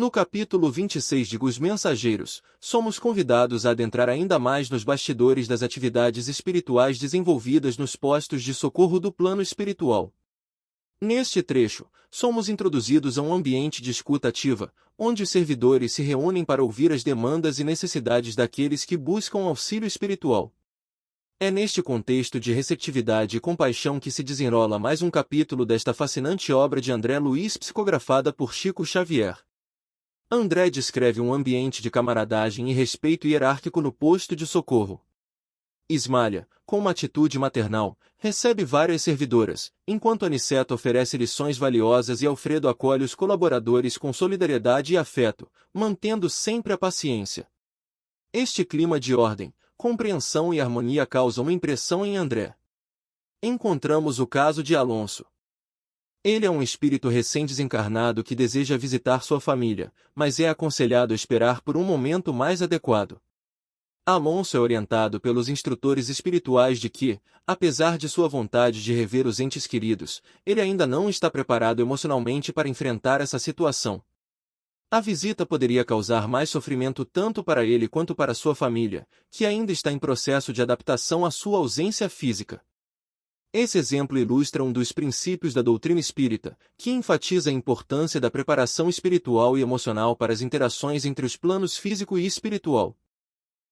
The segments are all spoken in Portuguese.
No capítulo 26 de Os Mensageiros, somos convidados a adentrar ainda mais nos bastidores das atividades espirituais desenvolvidas nos postos de socorro do plano espiritual. Neste trecho, somos introduzidos a um ambiente de escuta ativa, onde os servidores se reúnem para ouvir as demandas e necessidades daqueles que buscam auxílio espiritual. É neste contexto de receptividade e compaixão que se desenrola mais um capítulo desta fascinante obra de André Luiz psicografada por Chico Xavier. André descreve um ambiente de camaradagem e respeito hierárquico no posto de socorro. Ismália, com uma atitude maternal, recebe várias servidoras, enquanto Aniceto oferece lições valiosas e Alfredo acolhe os colaboradores com solidariedade e afeto, mantendo sempre a paciência. Este clima de ordem, compreensão e harmonia causa uma impressão em André. Encontramos o caso de Alonso. Ele é um espírito recém-desencarnado que deseja visitar sua família, mas é aconselhado a esperar por um momento mais adequado. Alonso é orientado pelos instrutores espirituais de que, apesar de sua vontade de rever os entes queridos, ele ainda não está preparado emocionalmente para enfrentar essa situação. A visita poderia causar mais sofrimento tanto para ele quanto para sua família, que ainda está em processo de adaptação à sua ausência física. Esse exemplo ilustra um dos princípios da doutrina espírita, que enfatiza a importância da preparação espiritual e emocional para as interações entre os planos físico e espiritual.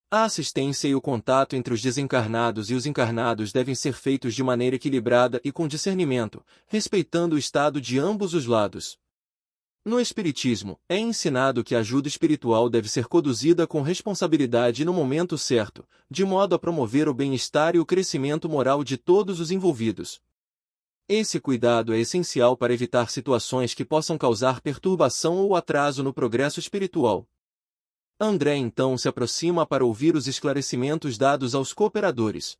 A assistência e o contato entre os desencarnados e os encarnados devem ser feitos de maneira equilibrada e com discernimento, respeitando o estado de ambos os lados. No Espiritismo, é ensinado que a ajuda espiritual deve ser conduzida com responsabilidade e no momento certo, de modo a promover o bem-estar e o crescimento moral de todos os envolvidos. Esse cuidado é essencial para evitar situações que possam causar perturbação ou atraso no progresso espiritual. André então se aproxima para ouvir os esclarecimentos dados aos cooperadores.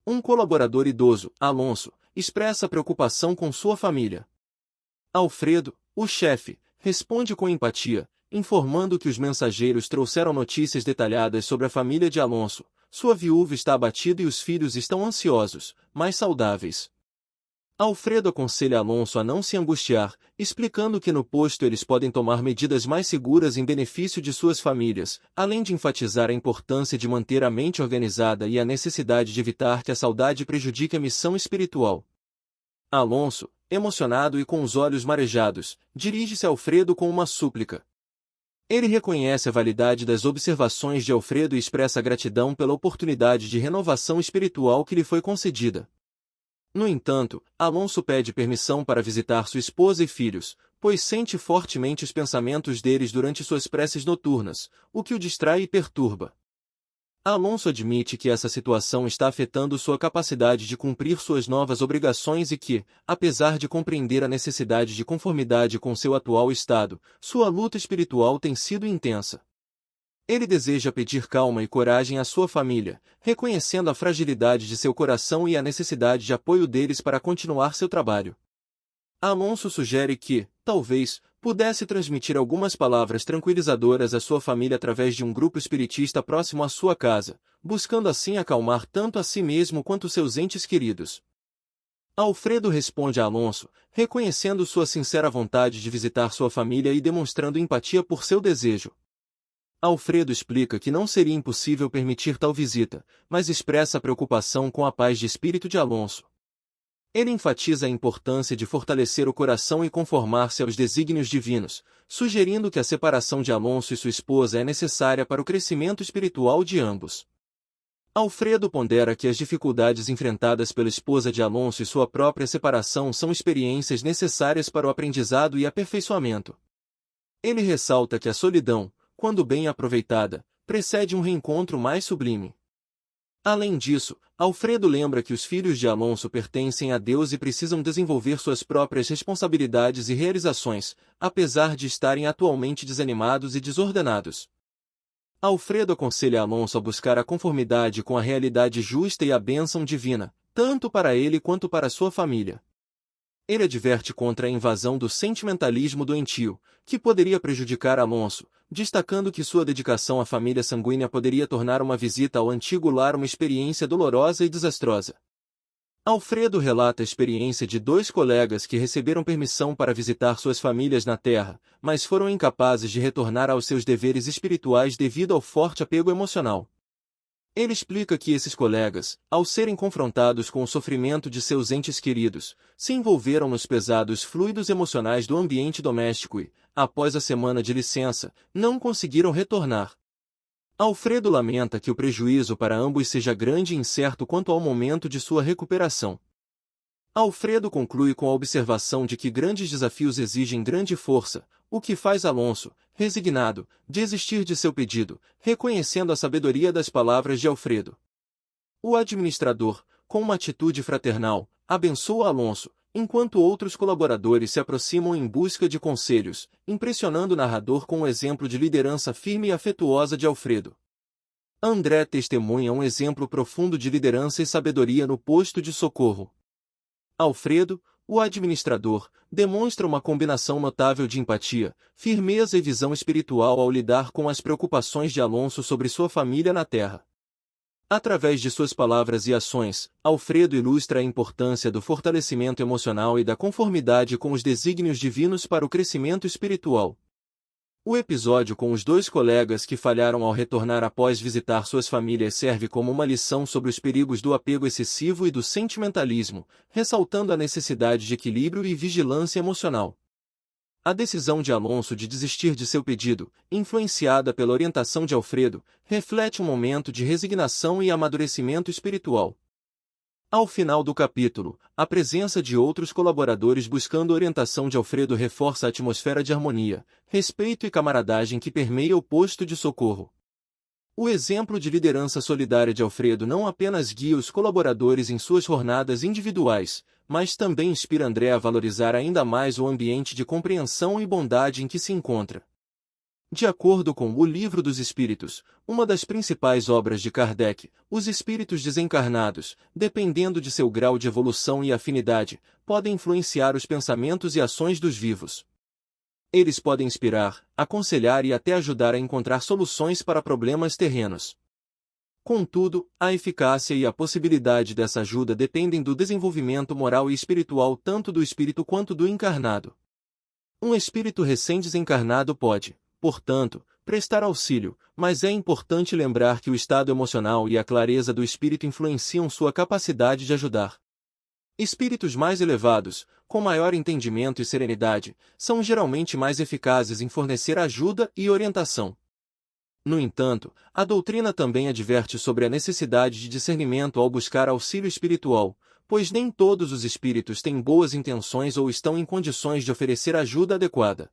Um colaborador idoso, Alonso, expressa preocupação com sua família. Alfredo, o chefe, responde com empatia, informando que os mensageiros trouxeram notícias detalhadas sobre a família de Alonso. Sua viúva está abatida e os filhos estão ansiosos, mas saudáveis. Alfredo aconselha Alonso a não se angustiar, explicando que no posto eles podem tomar medidas mais seguras em benefício de suas famílias, além de enfatizar a importância de manter a mente organizada e a necessidade de evitar que a saudade prejudique a missão espiritual. Alonso, emocionado e com os olhos marejados, dirige-se a Alfredo com uma súplica. Ele reconhece a validade das observações de Alfredo e expressa gratidão pela oportunidade de renovação espiritual que lhe foi concedida. No entanto, Alonso pede permissão para visitar sua esposa e filhos, pois sente fortemente os pensamentos deles durante suas preces noturnas, o que o distrai e perturba. Alonso admite que essa situação está afetando sua capacidade de cumprir suas novas obrigações e que, apesar de compreender a necessidade de conformidade com seu atual estado, sua luta espiritual tem sido intensa. Ele deseja pedir calma e coragem à sua família, reconhecendo a fragilidade de seu coração e a necessidade de apoio deles para continuar seu trabalho. Alonso sugere que, talvez, pudesse transmitir algumas palavras tranquilizadoras à sua família através de um grupo espiritista próximo à sua casa, buscando assim acalmar tanto a si mesmo quanto seus entes queridos. Alfredo responde a Alonso, reconhecendo sua sincera vontade de visitar sua família e demonstrando empatia por seu desejo. Alfredo explica que não seria impossível permitir tal visita, mas expressa preocupação com a paz de espírito de Alonso. Ele enfatiza a importância de fortalecer o coração e conformar-se aos desígnios divinos, sugerindo que a separação de Alonso e sua esposa é necessária para o crescimento espiritual de ambos. Alfredo pondera que as dificuldades enfrentadas pela esposa de Alonso e sua própria separação são experiências necessárias para o aprendizado e aperfeiçoamento. Ele ressalta que a solidão, quando bem aproveitada, precede um reencontro mais sublime. Além disso, Alfredo lembra que os filhos de Alonso pertencem a Deus e precisam desenvolver suas próprias responsabilidades e realizações, apesar de estarem atualmente desanimados e desordenados. Alfredo aconselha Alonso a buscar a conformidade com a realidade justa e a bênção divina, tanto para ele quanto para sua família. Ele adverte contra a invasão do sentimentalismo doentio, que poderia prejudicar Alonso, destacando que sua dedicação à família sanguínea poderia tornar uma visita ao antigo lar uma experiência dolorosa e desastrosa. Alfredo relata a experiência de dois colegas que receberam permissão para visitar suas famílias na Terra, mas foram incapazes de retornar aos seus deveres espirituais devido ao forte apego emocional. Ele explica que esses colegas, ao serem confrontados com o sofrimento de seus entes queridos, se envolveram nos pesados fluidos emocionais do ambiente doméstico e, após a semana de licença, não conseguiram retornar. Alfredo lamenta que o prejuízo para ambos seja grande e incerto quanto ao momento de sua recuperação. Alfredo conclui com a observação de que grandes desafios exigem grande força, o que faz Alonso, resignado, desistir de seu pedido, reconhecendo a sabedoria das palavras de Alfredo. O administrador, com uma atitude fraternal, abençoa Alonso, enquanto outros colaboradores se aproximam em busca de conselhos, impressionando o narrador com o exemplo de liderança firme e afetuosa de Alfredo. André testemunha um exemplo profundo de liderança e sabedoria no posto de socorro. Alfredo, o administrador, demonstra uma combinação notável de empatia, firmeza e visão espiritual ao lidar com as preocupações de Alonso sobre sua família na Terra. Através de suas palavras e ações, Alfredo ilustra a importância do fortalecimento emocional e da conformidade com os desígnios divinos para o crescimento espiritual. O episódio com os dois colegas que falharam ao retornar após visitar suas famílias serve como uma lição sobre os perigos do apego excessivo e do sentimentalismo, ressaltando a necessidade de equilíbrio e vigilância emocional. A decisão de Alonso de desistir de seu pedido, influenciada pela orientação de Alfredo, reflete um momento de resignação e amadurecimento espiritual. Ao final do capítulo, a presença de outros colaboradores buscando orientação de Alfredo reforça a atmosfera de harmonia, respeito e camaradagem que permeia o posto de socorro. O exemplo de liderança solidária de Alfredo não apenas guia os colaboradores em suas jornadas individuais, mas também inspira André a valorizar ainda mais o ambiente de compreensão e bondade em que se encontra. De acordo com o Livro dos Espíritos, uma das principais obras de Kardec, os espíritos desencarnados, dependendo de seu grau de evolução e afinidade, podem influenciar os pensamentos e ações dos vivos. Eles podem inspirar, aconselhar e até ajudar a encontrar soluções para problemas terrenos. Contudo, a eficácia e a possibilidade dessa ajuda dependem do desenvolvimento moral e espiritual tanto do espírito quanto do encarnado. Um espírito recém-desencarnado pode, portanto, prestar auxílio, mas é importante lembrar que o estado emocional e a clareza do espírito influenciam sua capacidade de ajudar. Espíritos mais elevados, com maior entendimento e serenidade, são geralmente mais eficazes em fornecer ajuda e orientação. No entanto, a doutrina também adverte sobre a necessidade de discernimento ao buscar auxílio espiritual, pois nem todos os espíritos têm boas intenções ou estão em condições de oferecer ajuda adequada.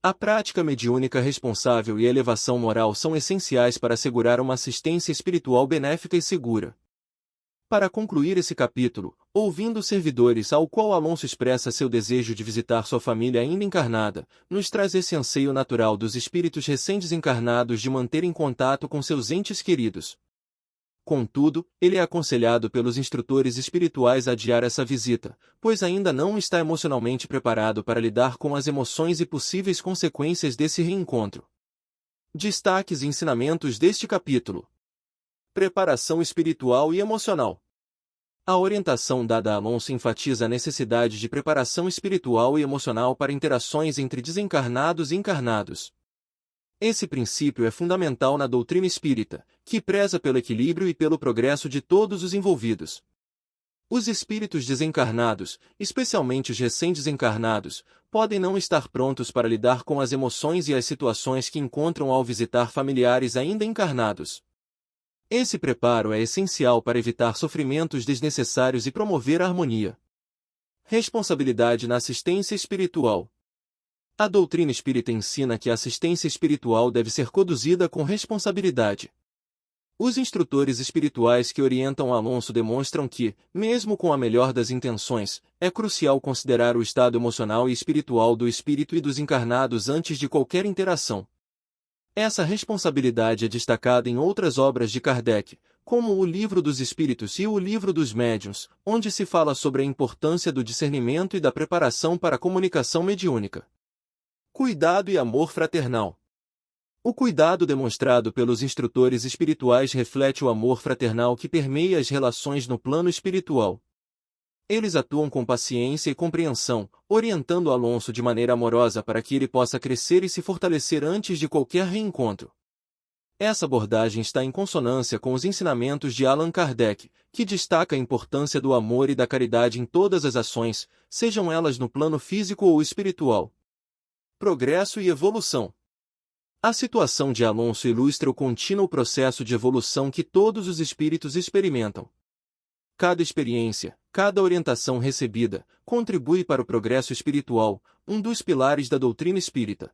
A prática mediúnica responsável e a elevação moral são essenciais para assegurar uma assistência espiritual benéfica e segura. Para concluir esse capítulo, ouvindo os servidores ao qual Alonso expressa seu desejo de visitar sua família ainda encarnada, nos traz esse anseio natural dos espíritos recém-desencarnados de manterem contato com seus entes queridos. Contudo, ele é aconselhado pelos instrutores espirituais a adiar essa visita, pois ainda não está emocionalmente preparado para lidar com as emoções e possíveis consequências desse reencontro. Destaques e ensinamentos deste capítulo. Preparação espiritual e emocional. A orientação dada a Alonso enfatiza a necessidade de preparação espiritual e emocional para interações entre desencarnados e encarnados. Esse princípio é fundamental na doutrina espírita, que preza pelo equilíbrio e pelo progresso de todos os envolvidos. Os espíritos desencarnados, especialmente os recém-desencarnados, podem não estar prontos para lidar com as emoções e as situações que encontram ao visitar familiares ainda encarnados. Esse preparo é essencial para evitar sofrimentos desnecessários e promover a harmonia. Responsabilidade na assistência espiritual. A doutrina espírita ensina que a assistência espiritual deve ser conduzida com responsabilidade. Os instrutores espirituais que orientam Alonso demonstram que, mesmo com a melhor das intenções, é crucial considerar o estado emocional e espiritual do espírito e dos encarnados antes de qualquer interação. Essa responsabilidade é destacada em outras obras de Kardec, como o Livro dos Espíritos e o Livro dos Médiuns, onde se fala sobre a importância do discernimento e da preparação para a comunicação mediúnica. Cuidado e amor fraternal. O cuidado demonstrado pelos instrutores espirituais reflete o amor fraternal que permeia as relações no plano espiritual. Eles atuam com paciência e compreensão, orientando Alonso de maneira amorosa para que ele possa crescer e se fortalecer antes de qualquer reencontro. Essa abordagem está em consonância com os ensinamentos de Allan Kardec, que destaca a importância do amor e da caridade em todas as ações, sejam elas no plano físico ou espiritual. Progresso e evolução. A situação de Alonso ilustra o contínuo processo de evolução que todos os espíritos experimentam. Cada experiência, cada orientação recebida, contribui para o progresso espiritual, um dos pilares da doutrina espírita.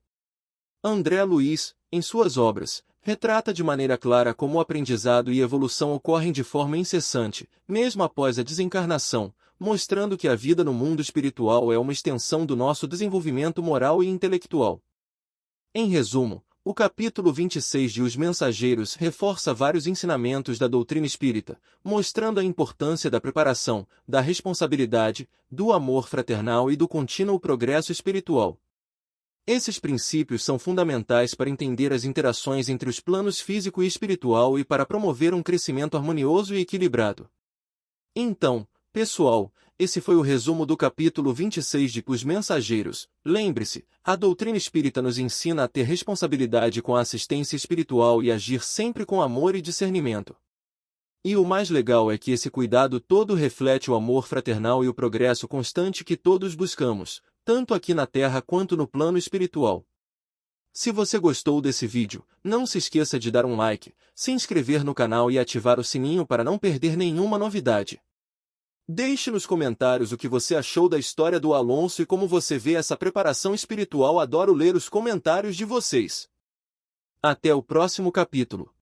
André Luiz, em suas obras, retrata de maneira clara como o aprendizado e evolução ocorrem de forma incessante, mesmo após a desencarnação, mostrando que a vida no mundo espiritual é uma extensão do nosso desenvolvimento moral e intelectual. Em resumo, o capítulo 26 de Os Mensageiros reforça vários ensinamentos da doutrina espírita, mostrando a importância da preparação, da responsabilidade, do amor fraternal e do contínuo progresso espiritual. Esses princípios são fundamentais para entender as interações entre os planos físico e espiritual e para promover um crescimento harmonioso e equilibrado. Então, pessoal, esse foi o resumo do capítulo 26 de Os Mensageiros. Lembre-se, a doutrina espírita nos ensina a ter responsabilidade com a assistência espiritual e agir sempre com amor e discernimento. E o mais legal é que esse cuidado todo reflete o amor fraternal e o progresso constante que todos buscamos, tanto aqui na Terra quanto no plano espiritual. Se você gostou desse vídeo, não se esqueça de dar um like, se inscrever no canal e ativar o sininho para não perder nenhuma novidade. Deixe nos comentários o que você achou da história do Alonso e como você vê essa preparação espiritual. Adoro ler os comentários de vocês. Até o próximo capítulo.